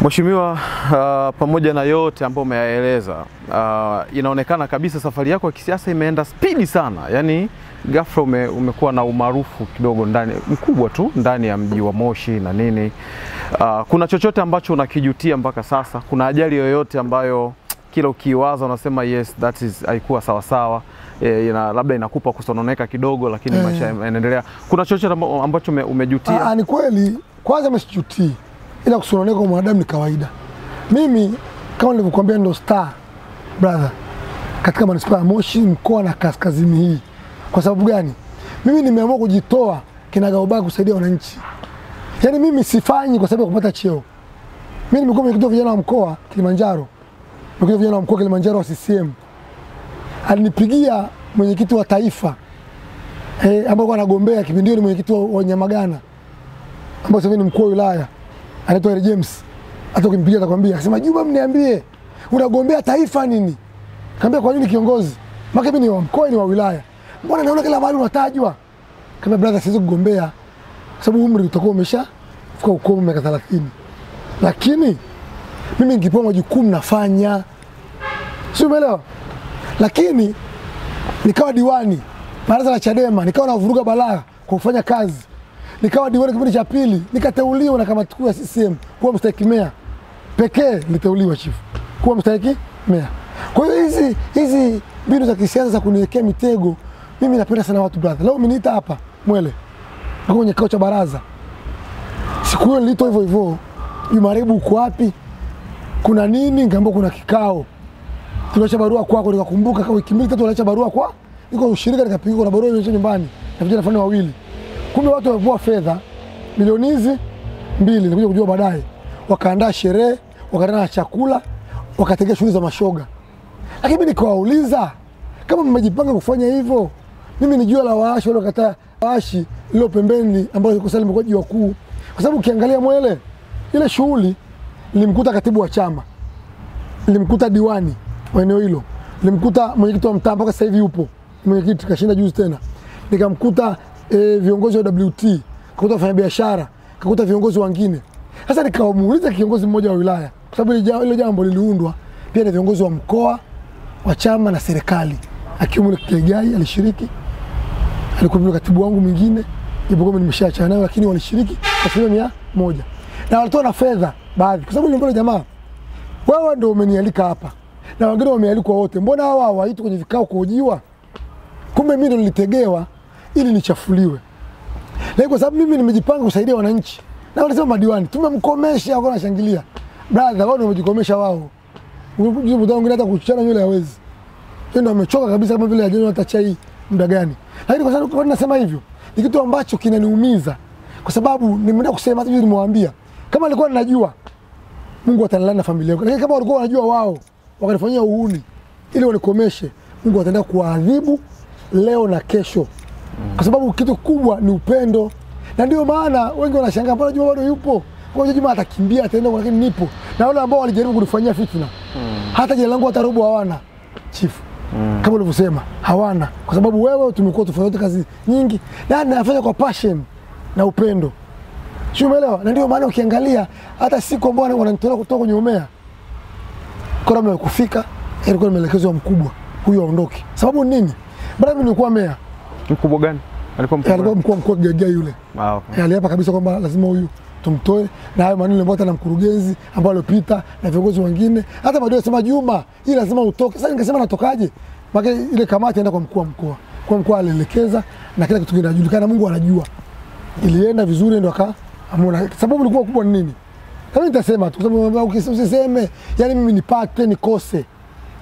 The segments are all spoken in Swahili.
Mheshimiwa, pamoja na yote ambayo umeyaeleza, inaonekana kabisa safari yako ya kisiasa imeenda spidi sana. Yaani ghafla umekuwa na umaarufu kidogo mkubwa tu ndani ya mji wa Moshi na nini. Kuna chochote ambacho unakijutia mpaka sasa? Kuna ajali yoyote ambayo kila ukiwaza unasema yes, that is haikuwa sawa sawa, labda inakupa kusononeka kidogo, lakini maisha yanaendelea? Kuna chochote ambacho umejutia? Ni kweli, kwanza msijutii, ila kusononeka kwa mwanadamu ni kawaida. Mimi kama nilivyokuambia ndo star brother katika manispaa ya Moshi, mkoa na kaskazini hii. Kwa sababu gani? Mimi nimeamua kujitoa kinagaubaga kusaidia wananchi. Yaani mimi sifanyi kwa sababu ya kupata cheo. Mimi nimekuwa mwenyekiti wa vijana wa mkoa Kilimanjaro. Mwenyekiti wa vijana wa mkoa Kilimanjaro wa CCM. Alinipigia mwenyekiti wa taifa ambao anagombea kipindi ni mwenyekiti wa Nyamagana, ambao sasa ni mkuu wa wilaya, anaitwa Harry James. Hata ukimpigia atakwambia, akasema Juma, mniambie unagombea taifa nini? Kaambia kwa nini kiongozi? Maana mimi ni wa mkoa, ni wa wilaya. Mbona naona kila mahali unatajwa? Kama brother, siwezi kugombea kwa sababu umri utakuwa umeshafika ukomo miaka 30. Lakini mimi nikipewa majukumu nafanya. Sio, umeelewa? Lakini nikawa diwani baraza la Chadema, nikawa navuruga balaa kwa kufanya kazi. Nikawa diwani kipindi cha pili, nikateuliwa na kamati kuu ya CCM kuwa mstahiki meya. Pekee niliteuliwa chief kuwa mstahiki meya. Kwa hiyo hizi mbinu za kisiasa za kuniwekea mitego, mimi napenda sana watu brother. Leo umeniita hapa Mwele, niko kwenye kikao cha baraza. Siku hiyo nilito hivyo hivyo, Jumaribu uko wapi? Kuna nini? Ngambo kuna kikao. Tuliacha barua kwako, nikakumbuka kama wiki mbili tatu aliacha barua kwa niko ushirika, nikapiga na barua ile nyumbani na vijana fani wawili. Kumbe watu wamepoa fedha milioni hizi 2, nilikuja kujua baadaye. Wakaandaa sherehe, wakaandaa chakula, wakategea shughuli za mashoga. Lakini mimi nikawauliza, kama mmejipanga kufanya hivyo, mimi ni jua la waashi wale wakataa waashi lilo pembeni ambao liko sasa limekuwa jiwa kuu. Kwa sababu ukiangalia Mwele, ile shughuli nilimkuta katibu wa chama, nilimkuta diwani wa eneo hilo, nilimkuta mwenyekiti wa mtaa mpaka sasa hivi yupo mwenyekiti, kashinda juzi tena. Nikamkuta viongozi wa WT, kakuta wafanyabiashara, kakuta viongozi wengine. Sasa nikamuuliza kiongozi mmoja wa wilaya, kwa sababu ile jambo liliundwa pia na viongozi wa mkoa, wa chama na serikali. Akiwemo Kilegai alishiriki, alikuwa katibu wangu mwingine, ipokuwa nimeshaachana nayo, lakini walishiriki kwa 100. Na walitoa na fedha baadhi, kwa sababu nilimwambia jamaa, wewe ndio umenialika hapa na wengine wamealikwa wote, mbona hawa hawaitwi kwenye vikao kuhojiwa? Kumbe mimi ndo nilitegewa ili nichafuliwe. Na kwa sababu mimi nimejipanga kusaidia wananchi, na walisema madiwani tumemkomesha, wako wanashangilia. Brother, wao ndio wamejikomesha wao. Unajua mtu mwingine hata kuchana nywele hawezi. Yeye ndo amechoka kabisa, kama vile hajanywa hata chai muda gani. Lakini kwa sababu nasema hivyo, ni kitu ambacho kinaniumiza, kwa sababu nimeenda kusema hata nimemwambia, kama alikuwa ninajua Mungu atanilani na familia yangu. Lakini kama walikuwa wanajua wao wakanifanyia uhuni ili wanikomeshe, Mungu ataenda kuadhibu leo na kesho. Kwa sababu kitu kubwa ni upendo. Na ndio maana wengi wanashangaa bwana Juma bado yupo. Kwa hiyo Juma atakimbia ataenda, lakini nipo. Na wale ambao walijaribu kunifanyia fitna, hata jina langu hata robo hawana chief. Kama ulivyosema, hawana. Kwa sababu wewe tumekuwa tufanye kazi nyingi na nafanya kwa passion na upendo. Sio, umeelewa? Na ndio maana ukiangalia hata siku ambao wananitoa kutoka kwenye umea, kwa mimi kufika ilikuwa maelekezo mkubwa, huyu aondoke. Sababu nini? Bado mimi nilikuwa meya. Mkubwa gani? Alikuwa mkuu Gaga yule. Okay. Aliapa kabisa kwamba lazima huyu tumtoe, na hayo maneno nilimwota na mkurugenzi ambao alipita na viongozi wengine. Hata baadaye sema Juma, hii lazima utoke. Sasa ningesema natokaje? Maana ile kamati enda kwa mkuu wa mkoa. Kwa mkoa alielekeza na kila kitu kinajulikana, Mungu anajua. Ilienda vizuri ndio akaamua. Sababu ilikuwa kubwa ni nini? Kama nitasema tu, kwa sababu usiseme yani mimi nipate nikose.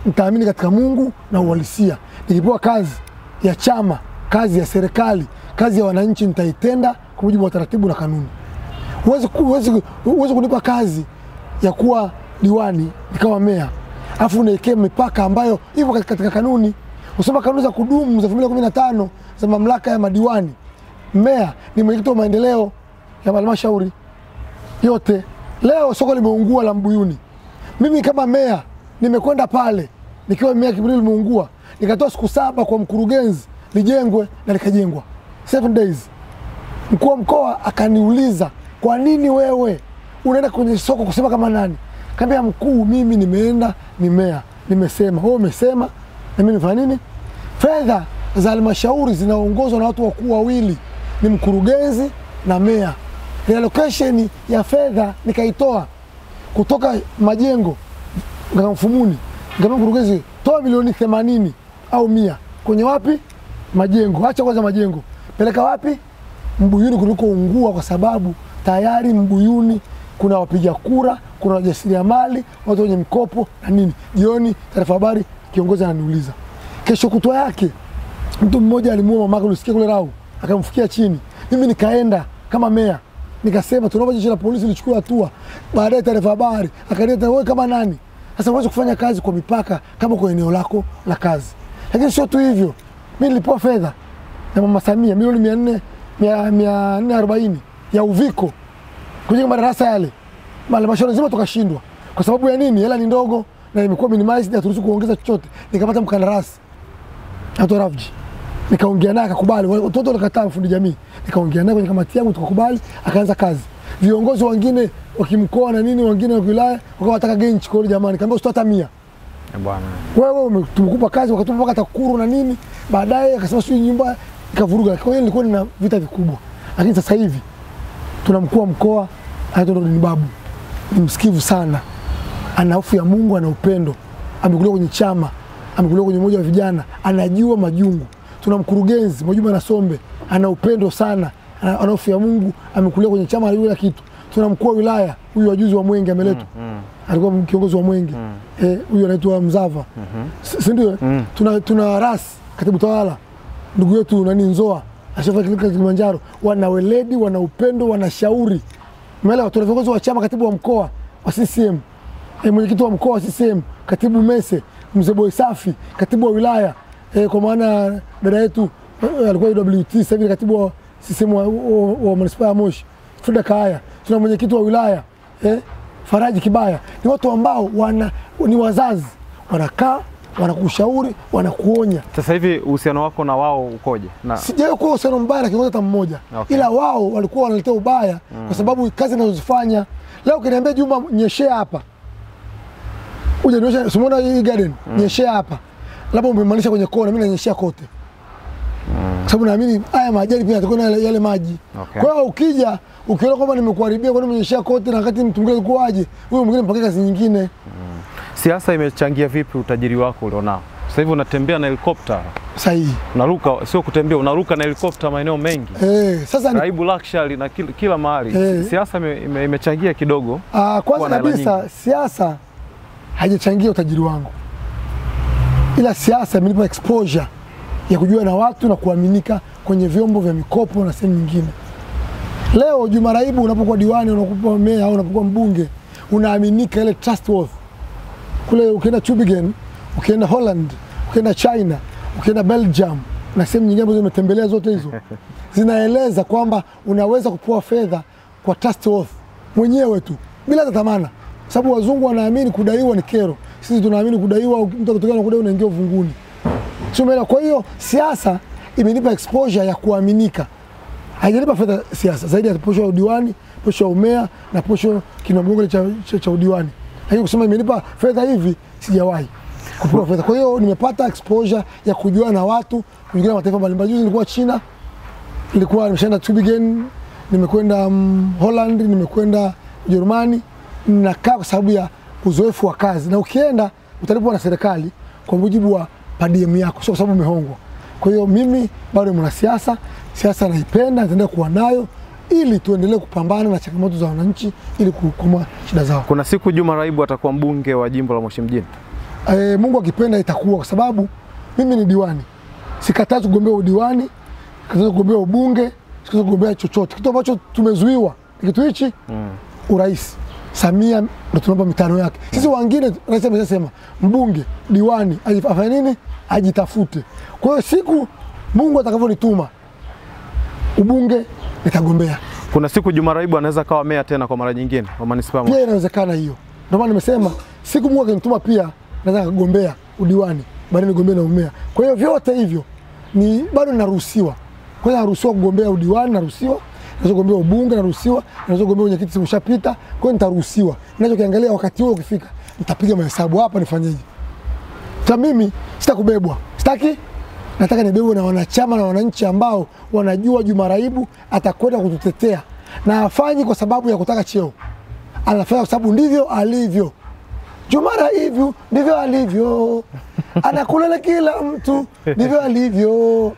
Nitaamini katika Mungu na uhalisia. Nikipewa kazi ya chama, kazi ya serikali, kazi ya wananchi, nitaitenda kwa mujibu wa taratibu na kanuni. Uweze kunipa kazi ya kuwa diwani nikawa meya, afu niwekee mipaka ambayo hivyo katika kanuni. Usoma kanuni za kudumu za 2015 za mamlaka ya madiwani. Meya ni mwenyekiti wa maendeleo ya halmashauri yote. Leo soko limeungua la Mbuyuni. Mimi kama meya nimekwenda pale nikiwa meya kipindi limeungua, nikatoa siku 7 kwa mkurugenzi lijengwe na likajengwa 7 days. Mkuu wa mkoa akaniuliza, kwa nini wewe unaenda kwenye soko kusema kama nani? Kaambia mkuu, mimi nimeenda ni meya, nimesema. Wewe umesema na mimi nifanya nini? Fedha za halmashauri zinaongozwa na watu wakuu wawili, ni mkurugenzi na meya. Reallocation ya fedha nikaitoa kutoka majengo na mfumuni. Ngamba mkurugenzi, toa milioni 80 au 100 kwenye wapi? Majengo. Acha kwanza majengo. Peleka wapi? Mbuyuni kulikoungua, kwa sababu tayari Mbuyuni kuna wapiga kura, kuna wajasiriamali, watu wenye mikopo na nini. Jioni taarifa habari kiongozi ananiuliza. Kesho kutwa yake mtu mmoja alimuua mamake, ulisikia kule Rau, akamfikia chini. Mimi nikaenda kama meya, nikasema tunaomba jeshi la polisi lichukue hatua. Baadaye taarifa habari akaniita, wewe kama nani? Sasa unaweza kufanya kazi kwa mipaka kama kwa eneo lako la kazi. Lakini sio tu hivyo. Mimi nilipewa fedha na Mama Samia milioni 440 ya uviko kujenga madarasa yale. Halmashauri nzima tukashindwa. Kwa sababu ya nini? Hela ni ndogo na imekuwa minimized, haturuhusu kuongeza chochote. Nikapata mkandarasi Ato Rafji. Nikaongea naye akakubali. Watoto walikataa, mfundi jamii. Nikaongea naye kwenye kamati yangu tukakubali, akaanza kazi. Viongozi wengine wa kimkoa na nini, wengine wa wilaya wakawa wataka genchi kwa jamani. Nikamwambia usitoa 100. Bwana. Wewe tumekupa kazi, wakatupa mpaka TAKUKURU na nini. Baadaye akasema sio nyumba ikavuruga. Kwa hiyo nilikuwa nina vita vikubwa. Lakini sasa hivi tuna mkuu wa mkoa anaitwa Nurdin Babu. Ni msikivu sana. Ana hofu ya Mungu, ana upendo. Amekulia kwenye chama, amekulia kwenye umoja wa vijana, anajua majungu. Tuna mkurugenzi Mwajuma Nasombe, ana upendo sana, ana hofu ya Mungu, amekulia kwenye chama, anajua kitu. Tuna mkuu wa wilaya, huyu wajuzi wa Mwenge ameletwa. Alikuwa kiongozi wa Mwenge. Huyu anaitwa Mzava. Si ndio? Tuna Ras, katibu tawala. Ndugu yetu nani Nzoa, ashafa Kilimanjaro, wana weledi, wana upendo, wana shauri. Umeelewa? Tuna viongozi wa chama, katibu wa mkoa wa CCM, mwenyekiti wa mkoa wa CCM, katibu Mese, Mzee Boy Safi, katibu wa wilaya, kwa maana dada yetu alikuwa UWT, sasa hivi katibu wa CCM wa manispaa ya Moshi, Frida Kaaya. Tuna mwenyekiti wa wilaya, Faraji Kibaya. Ni watu ambao ni wazazi, wanakaa, wanakushauri, wanakuonya. Sasa hivi uhusiano wako na wao ukoje? Sijawahi kuwa uhusiano mbaya na kiongozi hata mmoja. Okay. Ila wao walikuwa wanaletea ubaya kwa sababu kazi ninazozifanya. Leo ukiniambia Juma nyeshea hapa, uje niosha, simuona hii garden, nyeshea hapa, labda umemaanisha kwenye kona, mimi nanyeshea kote. Kwa sababu naamini haya majani pia yatakuwa na yale maji. Okay. Kwa hiyo ukija ukiona kwamba nimekuharibia kwa nini umenyeshea kote na wakati mtu mwingine alikuwa aje, huyo mwingine mpaka kazi nyingine. Siasa imechangia vipi utajiri wako ulionao? Sasa hivi unatembea na helikopta. Sahihi. Unaruka, sio kutembea, unaruka na helikopta maeneo mengi. Sasa ni Raibu luxury na kila mahali. Siasa imechangia kidogo. Kwanza kabisa siasa haijachangia utajiri wangu. Ila siasa imenipa exposure ya kujua na watu na kuaminika kwenye vyombo vya mikopo na sehemu nyingine. Leo Juma Raibu unapokuwa diwani, unapokuwa meya au unapokuwa mbunge, unaaminika, ile trustworthy. Kule ukienda Tübingen, ukienda Holland, ukienda China, ukienda Belgium na sehemu nyingine ambazo umetembelea, zote hizo zinaeleza kwamba unaweza kupewa fedha kwa trustworthy mwenyewe tu bila dhamana, sababu wazungu wanaamini kudaiwa ni kero. Sisi tunaamini kudaiwa, mtu akitokea na kudaiwa unaingia uvunguni. Sio? Kwa hiyo siasa imenipa exposure ya kuaminika. Haijanipa fedha siasa zaidi ya posho ya udiwani, posho ya umea na posho kinamgongo cha udiwani. Lakini kusema imenipa fedha hivi sijawahi kupewa fedha. Kwa hiyo nimepata exposure ya kujua na watu, kujua mataifa mbalimbali. Juzi nilikuwa China, nilikuwa nimeshaenda Tübingen, nimekwenda Holland, nimekwenda Ujerumani. Ninakaa kwa sababu ya uzoefu wa kazi. Na ukienda utalipwa na serikali kwa mujibu wa PDM yako, sio kwa sababu umehongwa. Kwa hiyo mimi bado ni mwanasiasa, siasa naipenda, nitaendelea kuwa nayo ili tuendelee kupambana na changamoto za wananchi ili kukomboa shida zao. Kuna siku Juma Raibu atakuwa mbunge wa jimbo la Moshi mjini. Mungu akipenda itakuwa, kwa sababu mimi ni diwani. Sikatai kugombea udiwani, sikatai kugombea ubunge, sikatai kugombea chochote. Kitu ambacho tumezuiwa ni kitu hichi, urais. Samia ndo tunaomba mitano yake. Sisi wengine rais amesema mbunge, diwani, afanye nini? Ajitafute. Kwa hiyo siku Mungu atakavyonituma ubunge nitagombea. Kuna siku Juma Raibu anaweza kawa meya tena kwa mara nyingine wa manispaa. Pia inawezekana hiyo. Ndio maana nimesema siku Mungu akinituma pia naweza kugombea udiwani, baadaye nigombea na umea. Kwa hiyo vyote hivyo ni bado ninaruhusiwa. Kwa hiyo naruhusiwa kugombea udiwani, naruhusiwa, naweza kugombea ubunge naruhusiwa, naweza kugombea mwenyekiti simshapita, kwa hiyo nitaruhusiwa. Ninachokiangalia wakati huo ukifika, nitapiga mahesabu hapa nifanyeje. Sasa mimi sitakubebwa. Sitaki, nataka nibebwe na wanachama na wananchi ambao wanajua Juma Raibu atakwenda kututetea. Na afanyi kwa sababu ya kutaka cheo. Anafanya kwa sababu ndivyo alivyo. Juma Raibu ndivyo alivyo. Anakulele kila mtu ndivyo alivyo.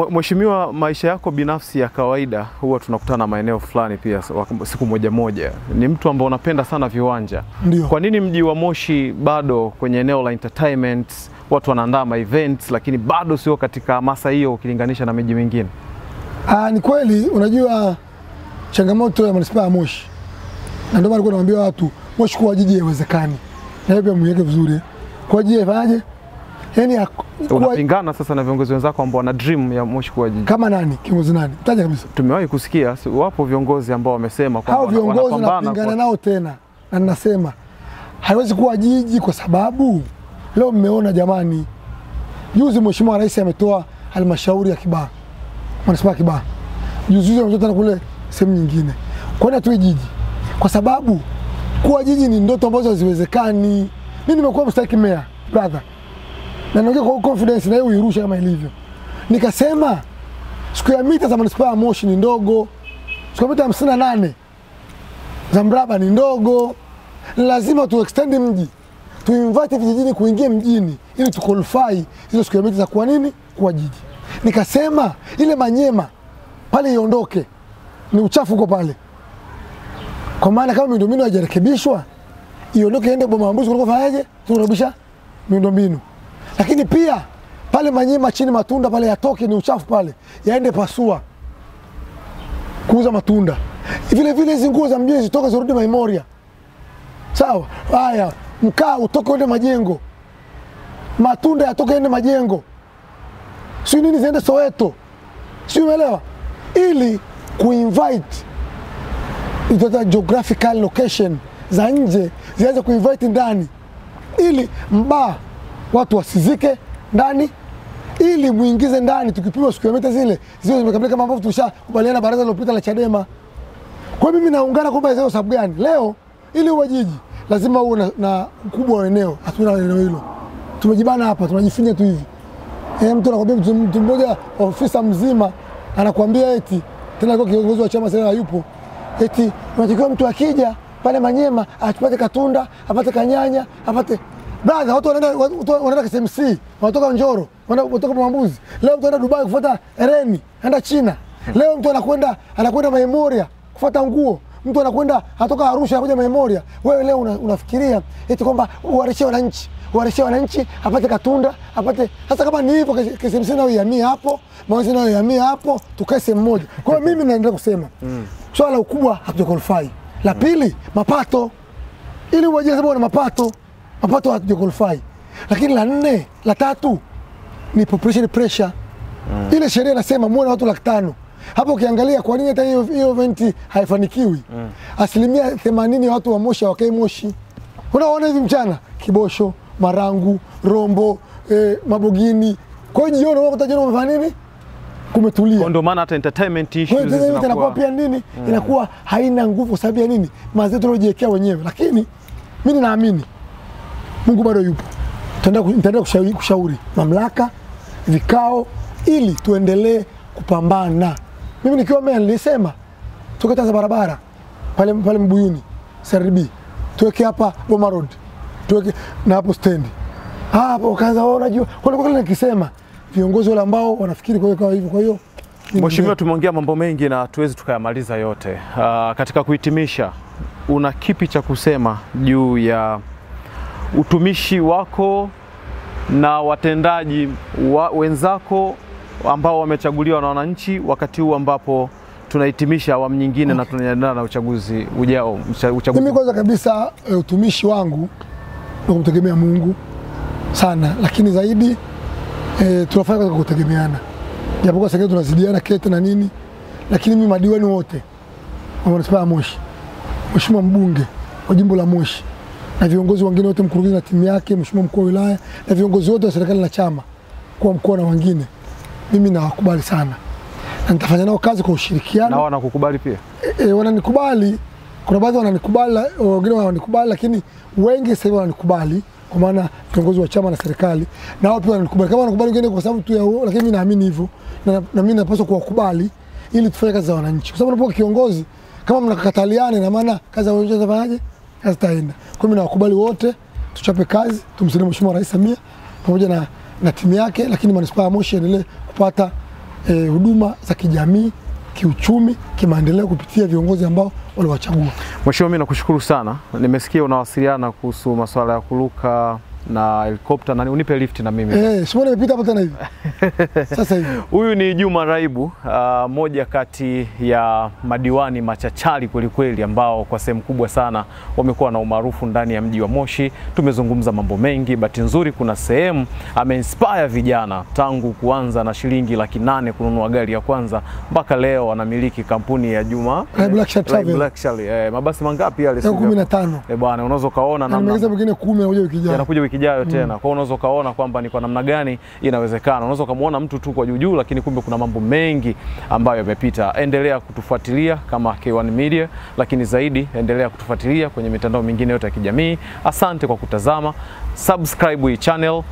Mheshimiwa, maisha yako binafsi ya kawaida huwa tunakutana maeneo fulani pia siku moja moja. Ni mtu ambaye unapenda sana viwanja. Ndiyo. Kwa nini mji wa Moshi bado kwenye eneo la entertainment, watu wanaandaa ma events lakini bado sio katika hamasa hiyo ukilinganisha na miji mingine? Ni kweli, unajua changamoto ya manispaa ya Moshi. Na ndio maana nilikuwa naambia watu Moshi kuwa jiji haiwezekani. Na hiyo pia mweke vizuri. Kwa jiji ifanyaje? Yaani unapingana sasa na viongozi wenzako ambao wana dream ya Moshi kuwa jiji. Kama nani? Kiongozi nani? Taja kabisa. Tumewahi kusikia wapo viongozi ambao wamesema kwamba viongozi wanapingana nao tena. Na ninasema haiwezi kuwa jiji kwa sababu leo mmeona jamani, juzi Mheshimiwa Rais ametoa halmashauri ya Kibaha. Manispaa Kibaha. Juzi ametoa kule sehemu nyingine. Kwa nini tu jiji? Kwa sababu kuwa jiji ni ndoto ambazo haziwezekani. Mimi nimekuwa mstahiki meya, brother. Na naongea kwa confidence na hiyo uirusha kama ilivyo. Nikasema square meter za manispaa ya Moshi ni ndogo. Square meter 58 za mraba ni ndogo. Lazima tu extend mji. Tu invite vijijini kuingia mjini ili tu qualify hizo square meter za kuwa nini? Kuwa jiji. Nikasema ile Manyema pale iondoke. Ni uchafu uko pale. Kwa maana kama miundombinu haijarekebishwa, iondoke iende Boma Mbuzi kuliko fanyaje? Tunarudisha miundombinu. Lakini pia pale Manyema chini matunda pale yatoke, ni uchafu pale. Yaende Pasua kuuza matunda. Vile vile hizo nguo za mjini zitoka zirudi Memoria. Sawa? Haya, mkaa utoke uende Majengo. Matunda yatoke ende Majengo. Si nini ziende Soweto. Si umeelewa? Ili kuinvite itoa geographical location za nje zianze kuinvite ndani. Ili watu wasizike ndani, ili muingize ndani, tukipima square meter zile ziwe zimekamilika kama ambavyo tushakubaliana baraza lililopita la Chadema. Kwa mimi naungana kwamba hizo sababu gani? Leo ili uwe jiji lazima uwe na ukubwa wa eneo. Hatuna eneo hilo. Tumejibana hapa, tunajifinya tu hivi. Mtu anakuambia mtu mmoja ofisa mzima anakuambia eti tena kwa kiongozi wa chama sasa hayupo. Eti unatakiwa mtu akija pale Manyema apate katunda, apate kanyanya, apate brother. Watu wanaenda KCMC, wanatoka Njoro, wanatoka Mambuzi. Leo mtu anaenda Dubai kufuata Ereni, anaenda China. Leo mtu anakwenda Memoria kufuata nguo. Mtu anatoka Arusha anakuja Memoria. Wewe leo unafikiria eti kwamba uwarishe wananchi apate katunda, apate. Sasa kama ni hivyo KCMC nao ihamia hapo, Mwanza nao ihamia hapo, tukae sehemu moja. Kwa hiyo mimi naendelea kusema swala ukubwa hatujaqualify. La pili, mapato. Ili uwaje sababu na mapato hatujaqualify. Lakini la tatu ni population pressure. Ile sheria inasema muone watu 500,000. Hapo ukiangalia kwa nini hata hiyo event haifanikiwi. 80% ya watu wa Moshi hawakai Moshi. Unaona hivi mchana Kibosho, Marangu, Rombo, Mabogini. Kwa hiyo jioni wao kutajiona wamefanya nini? Kumetulia. Ndio maana hata entertainment issues zinakuwa pia nini? Inakuwa haina nguvu sababu ya nini? Mazetu tunajiwekea wenyewe. Lakini mimi naamini Mungu bado yupo. Nitaendelea kushauri mamlaka, vikao ili tuendelee kupambana. Mimi nikiwa meya nilisema tukataza barabara pale Mbuyuni, CRB. Tuweke hapa Boma Road. Tuweke na hapo stand. Hapo kaanza unajua. Kwa nikisema viongozi wale ambao wanafikiri kwa hivyo. Kwa hiyo Mheshimiwa, tumeongea mambo mengi na tuwezi tukayamaliza yote. Katika kuhitimisha, una kipi cha kusema juu ya utumishi wako na watendaji wenzako ambao wamechaguliwa na wananchi wakati huu ambapo tunahitimisha awamu nyingine na tunaendelea na uchaguzi ujao? Mimi kwanza kabisa utumishi wangu ni kumtegemea Mungu sana, lakini zaidi tunafanya kwa kutegemeana. Japokuwa sasa tunazidiana kete na nini, lakini mimi madiwani wote wa manispaa ya Moshi, Mheshimiwa mbunge wa jimbo la Moshi na viongozi wengine wote, mkurugenzi na timu yake, Mheshimiwa mkuu wa wilaya na viongozi wote wa serikali na chama kwa mkoa na wengine, mimi nawakubali sana. na nitafanya nao kazi kwa ushirikiano. Na wanakukubali pia? Wananikubali. Kuna baadhi wananikubali, wengine wananikubali, lakini wengi sasa hivi wananikubali kwa maana viongozi wa chama na serikali na wao pia wananikubali. Kama wanakubali wengine kwa sababu tu ya lakini mimi naamini hivyo na mimi napaswa kuwakubali ili tufanye kazi za wananchi. Kwa sababu unapokuwa kiongozi kama mnakataliana, na maana kazi za wananchi zitafanyaje? Kazi itaenda. Kwa mimi nawakubali wote, tuchape kazi, tumsaidie Mheshimiwa Rais Samia pamoja na timu yake, lakini manispaa ya Moshi endelee kupata huduma za kijamii, kiuchumi, kimaendeleo kupitia viongozi ambao waliwachagua. Mheshimiwa, mimi nakushukuru sana. Nimesikia unawasiliana kuhusu masuala ya kuruka na helikopta, na unipe lift na mimi. Simone nimepita hapa tena hivi. Sasa hivi. Huyu ni Juma Raibu, moja kati ya madiwani machachari kweli kweli ambao kwa sehemu kubwa sana wamekuwa na umaarufu ndani ya mji wa Moshi. Tumezungumza mambo mengi, bahati nzuri kuna sehemu ameinspire vijana tangu kuanza na shilingi 800,000 kununua gari ya kwanza mpaka leo wanamiliki kampuni ya Juma Luxury. Mabasi mangapi yale? 15. Bwana, unaweza kaona namna nimeweza mwingine 10 anakuja wiki ijayo. Anakuja wiki ijayo tena. Kwa hiyo unaweza kaona kwamba ni kwa namna gani inawezekana. Unaweza kumuona mtu tu kwa juu, lakini kumbe kuna mambo mengi ambayo yamepita. Endelea kutufuatilia kama K1 Media, lakini zaidi endelea kutufuatilia kwenye mitandao mingine yote ya kijamii. Asante kwa kutazama. Subscribe hii channel.